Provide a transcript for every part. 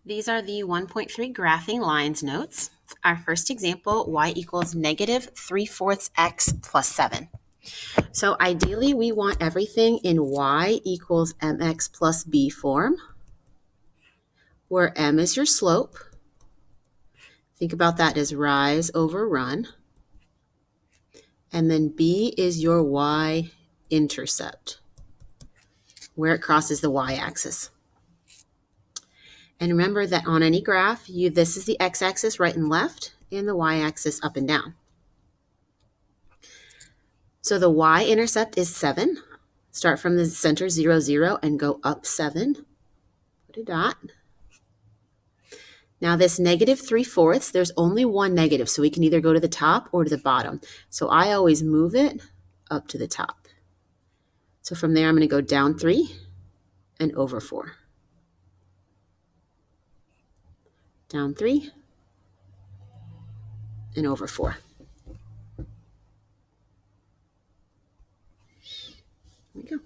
These are the 1.3 graphing lines notes. Our first example, y equals negative 3/4 x plus 7. So ideally, we want everything in y equals mx plus b form, where m is your slope. Think about that as rise over run. And then b is your y-intercept, where it crosses the y-axis. And remember that on any graph, this is the x-axis right and left, and the y-axis up and down. So the y-intercept is 7. Start from the center 0, 0, and go up 7. Put a dot. Now this negative 3/4, there's only one negative, so we can either go to the top or to the bottom. So I always move it up to the top. So from there, I'm going to go down 3 and over 4. Down 3 and over 4. There we go.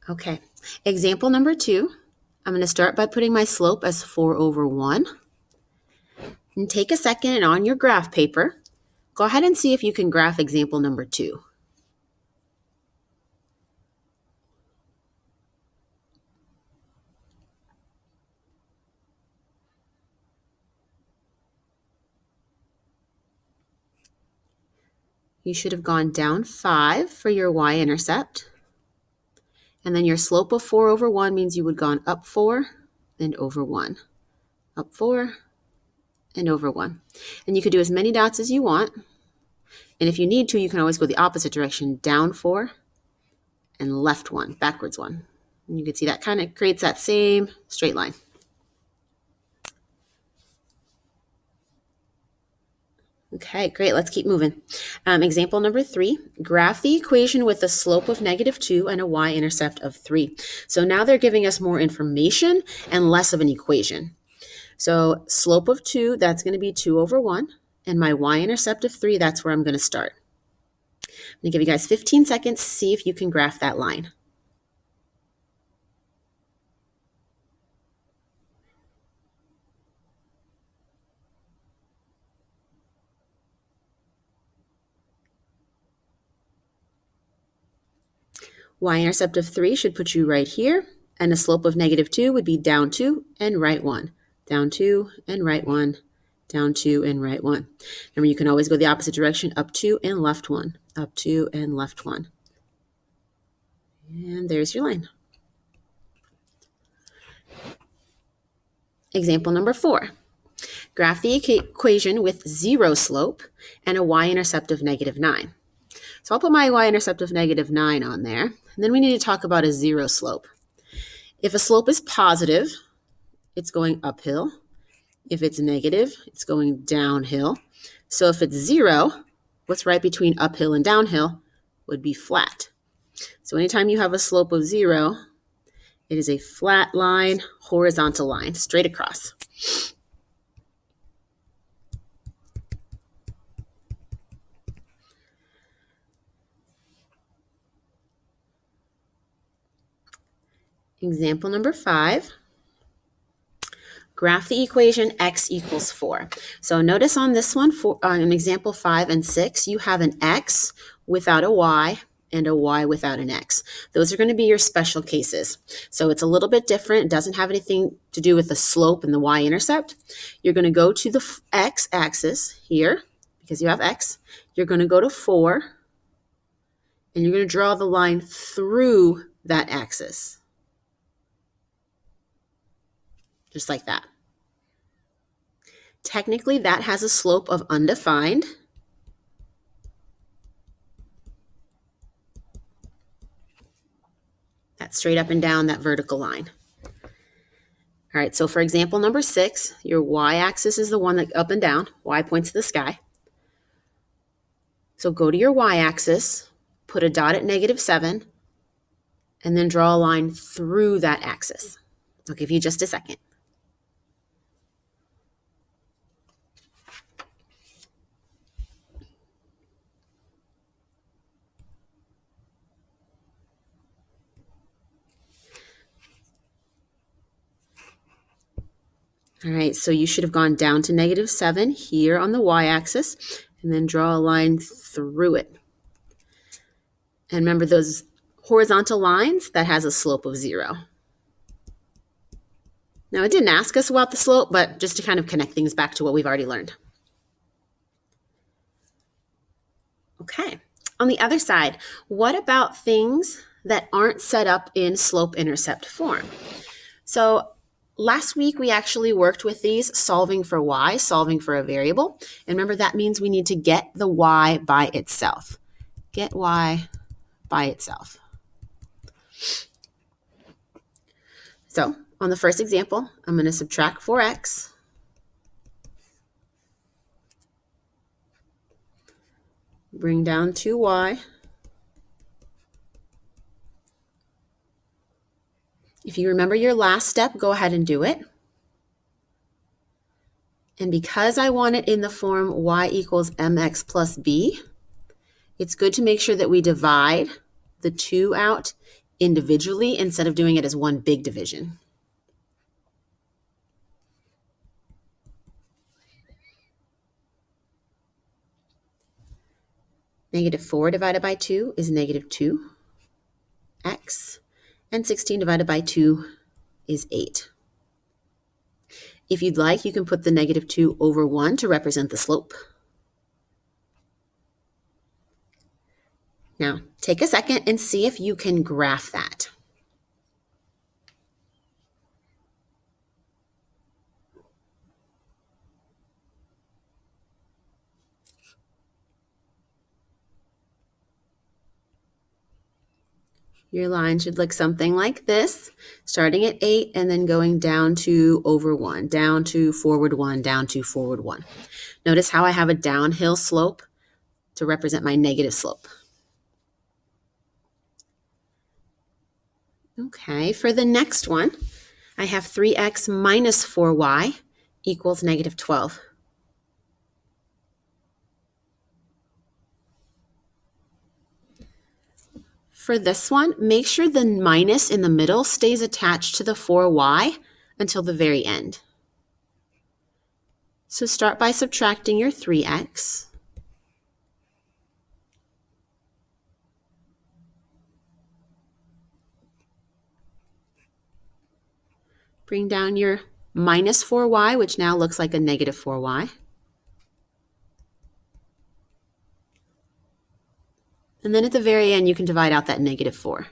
Okay, example number 2. I'm going to start by putting my slope as 4 over 1. And take a second and on your graph paper, go ahead and see if you can graph example number 2. You should have gone down 5 for your y-intercept. And then your slope of 4 over 1 means you would have gone up 4 and over 1. Up 4 and over 1. And you could do as many dots as you want. And if you need to, you can always go the opposite direction, down 4 and left 1, backwards 1. And you can see that kind of creates that same straight line. Okay, great. Let's keep moving. Example number 3, graph the equation with a slope of -2 and a y-intercept of 3. So now they're giving us more information and less of an equation. So slope of 2, that's going to be 2 over 1. And my y-intercept of 3, that's where I'm going to start. I'm going to give you guys 15 seconds to see if you can graph that line. Y-intercept of 3 should put you right here, and a slope of -2 would be down 2 and right 1. Down 2 and right 1. Down 2 and right 1. Remember, you can always go the opposite direction, up 2 and left 1. Up 2 and left 1. And there's your line. Example number 4. Graph the equation with 0 slope and a y-intercept of -9. So I'll put my y-intercept of -9 on there. And then we need to talk about a 0 slope. If a slope is positive, it's going uphill. If it's negative, it's going downhill. So if it's 0, what's right between uphill and downhill would be flat. So anytime you have a slope of 0, it is a flat line, horizontal line, straight across. Example number 5. Graph the equation x equals 4. So notice on this one, in example 5 and 6, you have an x without a y and a y without an x. Those are going to be your special cases. So it's a little bit different. It doesn't have anything to do with the slope and the y-intercept. You're going to go to the x-axis here, because you have x. You're going to go to 4, and you're going to draw the line through that axis. Just like that. Technically, that has a slope of undefined. That's straight up and down that vertical line. All right, so for example number 6, your y-axis is the one that up and down. Y points to the sky. So go to your y-axis, put a dot at -7, and then draw a line through that axis. I'll give you just a second. All right, so you should have gone down to -7 here on the y-axis, and then draw a line through it. And remember those horizontal lines, that has a slope of 0. Now, it didn't ask us about the slope, but just to kind of connect things back to what we've already learned. Okay, on the other side, what about things that aren't set up in slope-intercept form? So last week, we actually worked with these, solving for y, solving for a variable. And remember, that means we need to get the y by itself. Get y by itself. So on the first example, I'm going to subtract 4x. Bring down 2y. If you remember your last step, go ahead and do it. And because I want it in the form y equals mx plus b, it's good to make sure that we divide the 2 out individually instead of doing it as one big division. -4 divided by 2 is -2x, and 16 divided by 2 is 8. If you'd like, you can put the -2 over 1 to represent the slope. Now, take a second and see if you can graph that. Your line should look something like this, starting at 8 and then going down to over 1, down to forward 1, down to forward 1. Notice how I have a downhill slope to represent my negative slope. Okay, for the next one, I have 3x minus 4y equals -12. For this one, make sure the minus in the middle stays attached to the 4y until the very end. So start by subtracting your 3x. Bring down your minus 4y, which now looks like a -4y. And then at the very end, you can divide out that -4.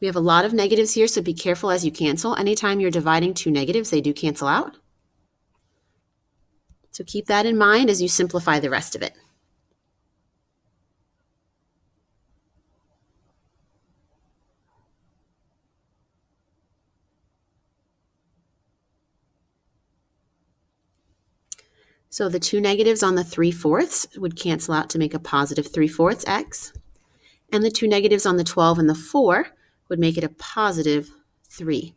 We have a lot of negatives here, so be careful as you cancel. Anytime you're dividing two negatives, they do cancel out. So keep that in mind as you simplify the rest of it. So the two negatives on the 3/4 would cancel out to make a positive 3/4 x. And the two negatives on the 12 and the 4 would make it a positive 3.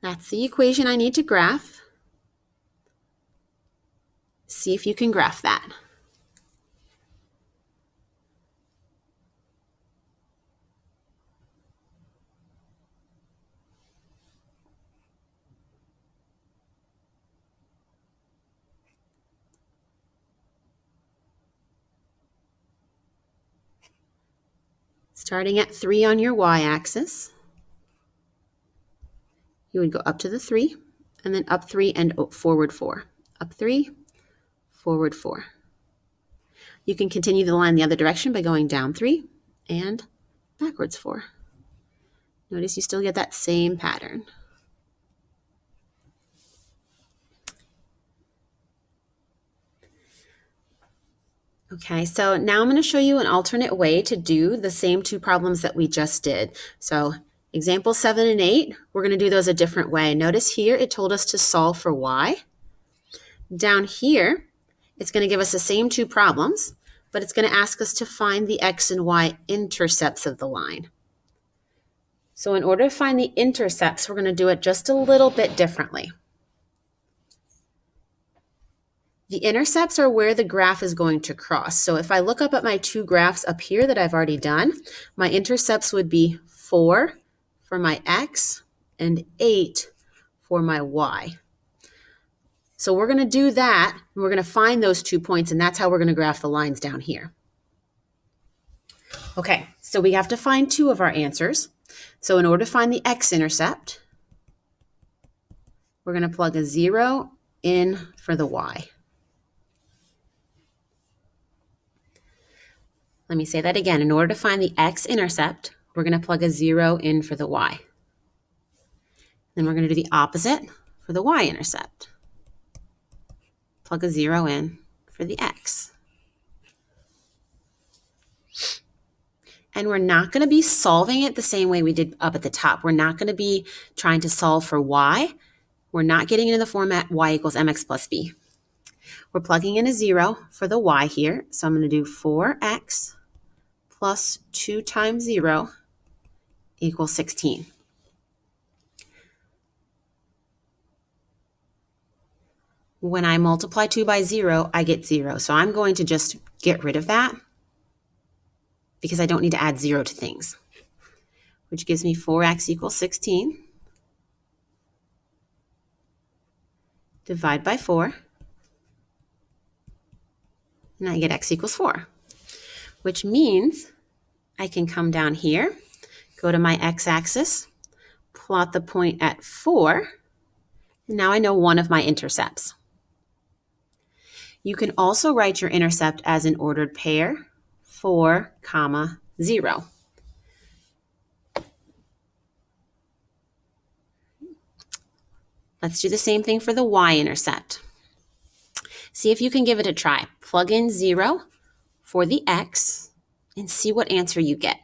That's the equation I need to graph. See if you can graph that. Starting at 3 on your y-axis, you would go up to the 3, and then up 3 and forward 4. Up 3, forward 4. You can continue the line the other direction by going down 3 and backwards 4. Notice you still get that same pattern. Okay, so now I'm going to show you an alternate way to do the same two problems that we just did. So example 7 and 8, we're going to do those a different way. Notice here it told us to solve for y. Down here, it's going to give us the same two problems, but it's going to ask us to find the x and y intercepts of the line. So in order to find the intercepts, we're going to do it just a little bit differently. The intercepts are where the graph is going to cross. So if I look up at my two graphs up here that I've already done, my intercepts would be 4 for my x and 8 for my y. So we're going to do that, and we're going to find those 2 points, and that's how we're going to graph the lines down here. Okay, so we have to find 2 of our answers. So in order to find the x-intercept, we're going to plug a 0 in for the y. Let me say that again. In order to find the x-intercept, we're going to plug a 0 in for the y. Then we're going to do the opposite for the y-intercept. Plug a 0 in for the x. And we're not going to be solving it the same way we did up at the top. We're not going to be trying to solve for y. We're not getting into the format y equals mx plus b. We're plugging in a 0 for the y here. So I'm going to do 4x plus 2 times 0 equals 16. When I multiply 2 by 0, I get 0. So I'm going to just get rid of that because I don't need to add 0 to things, which gives me 4x equals 16. Divide by 4. And I get x equals 4, which means I can come down here, go to my x-axis, plot the point at 4, and now I know one of my intercepts. You can also write your intercept as an ordered pair, 4, 0. Let's do the same thing for the y-intercept. See if you can give it a try. Plug in 0 for the x and see what answer you get.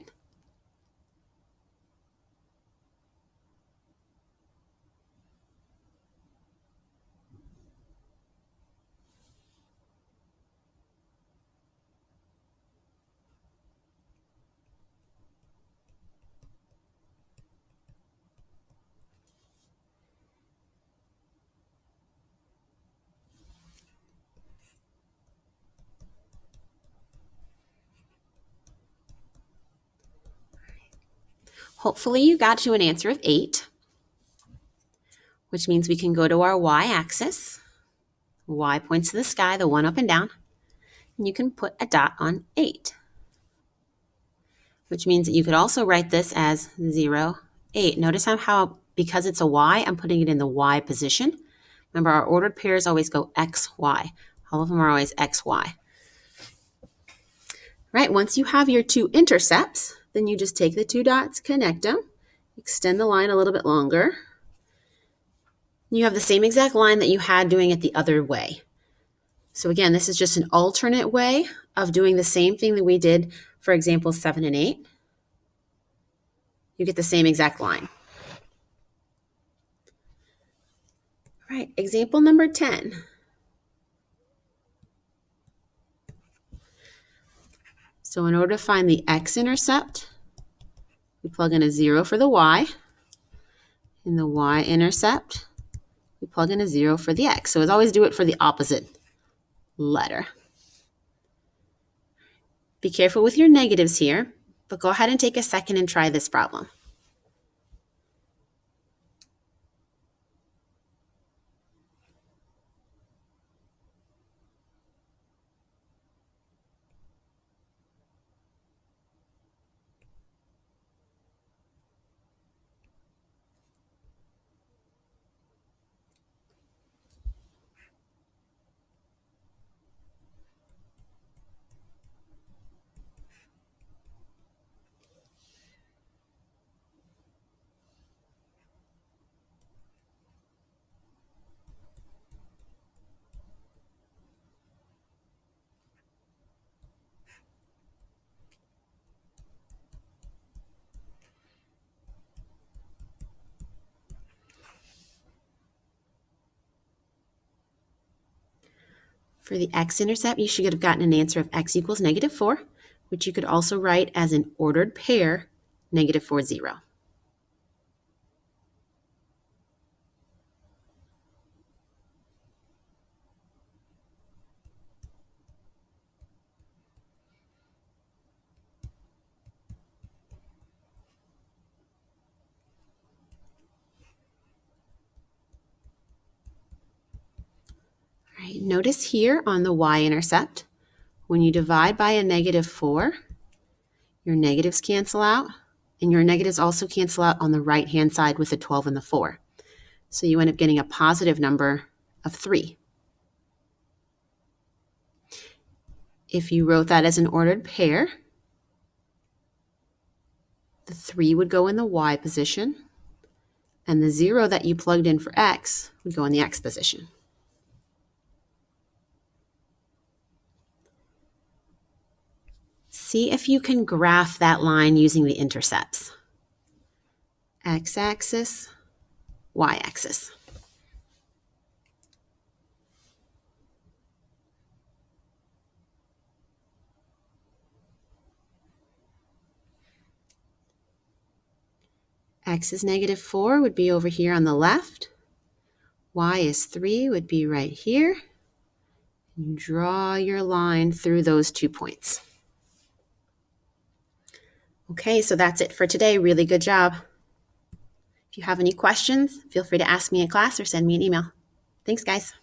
Hopefully you got to an answer of 8, which means we can go to our y-axis. Y points to the sky, the one up and down, and you can put a dot on 8, which means that you could also write this as 0, 8. Notice how, because it's a y, I'm putting it in the y position. Remember, our ordered pairs always go x, y. All of them are always x, y. Right, once you have your 2 intercepts, then you just take the 2 dots, connect them, extend the line a little bit longer. You have the same exact line that you had doing it the other way. So again, this is just an alternate way of doing the same thing that we did for examples 7 and 8. You get the same exact line. All right, example number 10. So in order to find the x-intercept, we plug in a 0 for the y. In the y-intercept, we plug in a 0 for the x. So as always, do it for the opposite letter. Be careful with your negatives here, but go ahead and take a second and try this problem. For the x-intercept, you should have gotten an answer of x equals -4, which you could also write as an ordered pair, -4, 0. Notice here on the y-intercept, when you divide by a -4, your negatives cancel out, and your negatives also cancel out on the right-hand side with the 12 and the 4. So you end up getting a positive number of 3. If you wrote that as an ordered pair, the 3 would go in the y position, and the 0 that you plugged in for x would go in the x position. See if you can graph that line using the intercepts. X-axis, y-axis. X is -4 would be over here on the left. Y is 3 would be right here. You draw your line through those 2 points. Okay, so that's it for today. Really good job. If you have any questions, feel free to ask me in class or send me an email. Thanks, guys.